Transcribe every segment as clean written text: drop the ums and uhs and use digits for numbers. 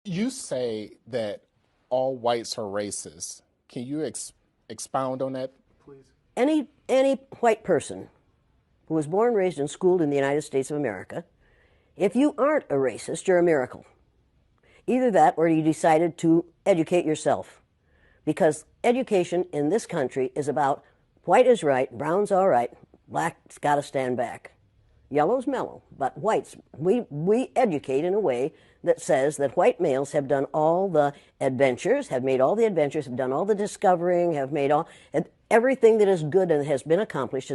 You say that all whites are racist. Can you expound on that, please? Any white person who was born, raised, and schooled in the United States of America, if you aren't a racist, you're a miracle. Either that or you decided to educate yourself. Because education in this country is about white is right, brown's all right, black's got to stand back. Yellow's mellow, but whites, we educate in a way that says that white males have done all the adventures, have made all the adventures, have done all the discovering, have made all, everything that is good and has been accomplished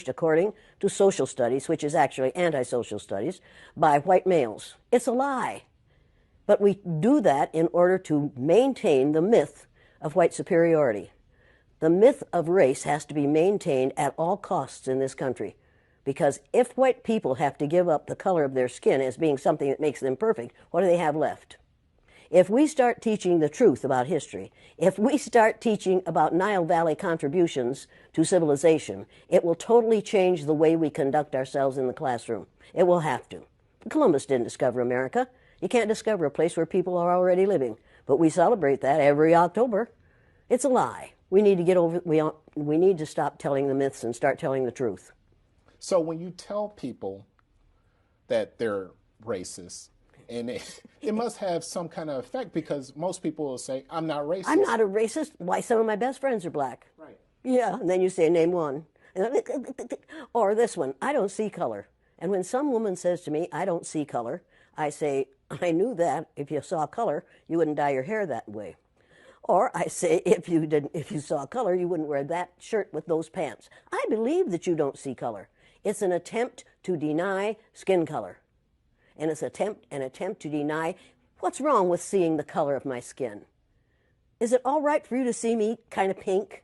according to social studies, which is actually anti-social studies, by white males. It's a lie. But we do that in order to maintain the myth of white superiority. The myth of race has to be maintained at all costs in this country. Because if white people have to give up the color of their skin as being something that makes them perfect, what do they have left? If we start teaching the truth about history, if we start teaching about Nile Valley contributions to civilization, it will totally change the way we conduct ourselves in the classroom. It will have to. Columbus didn't discover America. You can't discover a place where people are already living. But we celebrate that every October. It's a lie. We need to get over. We need to stop telling the myths and start telling the truth. So when you tell people that they're racist, and it must have some kind of effect, because most people will say, I'm not racist. I'm not a racist. Why, some of my best friends are black. Right. Yeah, and then you say, name one. Or this one, I don't see color. And when some woman says to me, I don't see color, I say, I knew that. If you saw color, you wouldn't dye your hair that way. Or I say, if you saw color, you wouldn't wear that shirt with those pants. I believe that you don't see color. It's an attempt to deny skin color. And it's an attempt to deny what's wrong with seeing the color of my skin. Is it all right for you to see me kind of pink?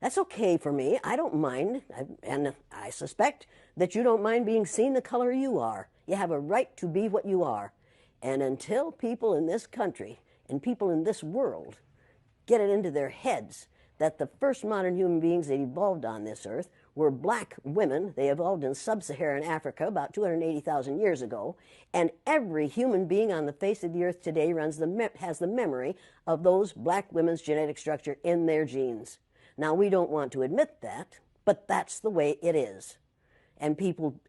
That's okay for me. I don't mind. And I suspect that you don't mind being seen the color you are. You have a right to be what you are. And until people in this country and people in this world get it into their heads that the first modern human beings that evolved on this earth were black women. They evolved in sub-Saharan Africa about 280,000 years ago, and every human being on the face of the earth today has the memory of those black women's genetic structure in their genes. Now, we don't want to admit that, but that's the way it is. And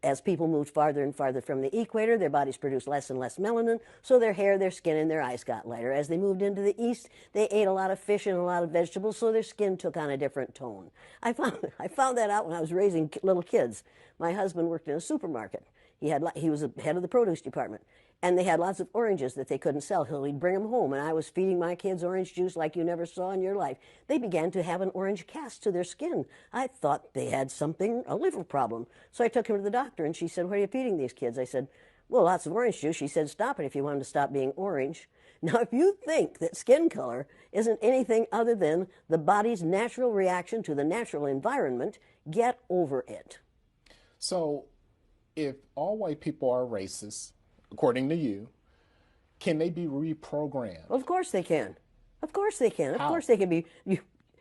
as people moved farther and farther from the equator, their bodies produced less and less melanin, so their hair, their skin, and their eyes got lighter. As they moved into the east, they ate a lot of fish and a lot of vegetables, so their skin took on a different tone. I found that out when I was raising little kids. My husband worked in a supermarket. He was the head of the produce department. And they had lots of oranges that they couldn't sell, so he'd bring them home, and I was feeding my kids orange juice like you never saw in your life. They began to have an orange cast to their skin. I thought they had a liver problem. So I took them to the doctor, and she said, what are you feeding these kids? I said, well, lots of orange juice. She said, stop it if you want them to stop being orange. Now, if you think that skin color isn't anything other than the body's natural reaction to the natural environment, get over it. So if all white people are racist, according to you, can they be reprogrammed? Of course they can. Of course they can. Of How? course they can be.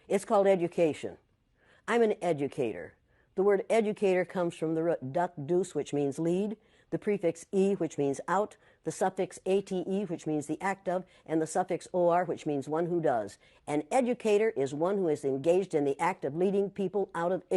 It's called education. I'm an educator. The word educator comes from the root duck deuce, which means lead, the prefix e, which means out, the suffix ate, which means the act of, and the suffix or, which means one who does. An educator is one who is engaged in the act of leading people out of ignorance.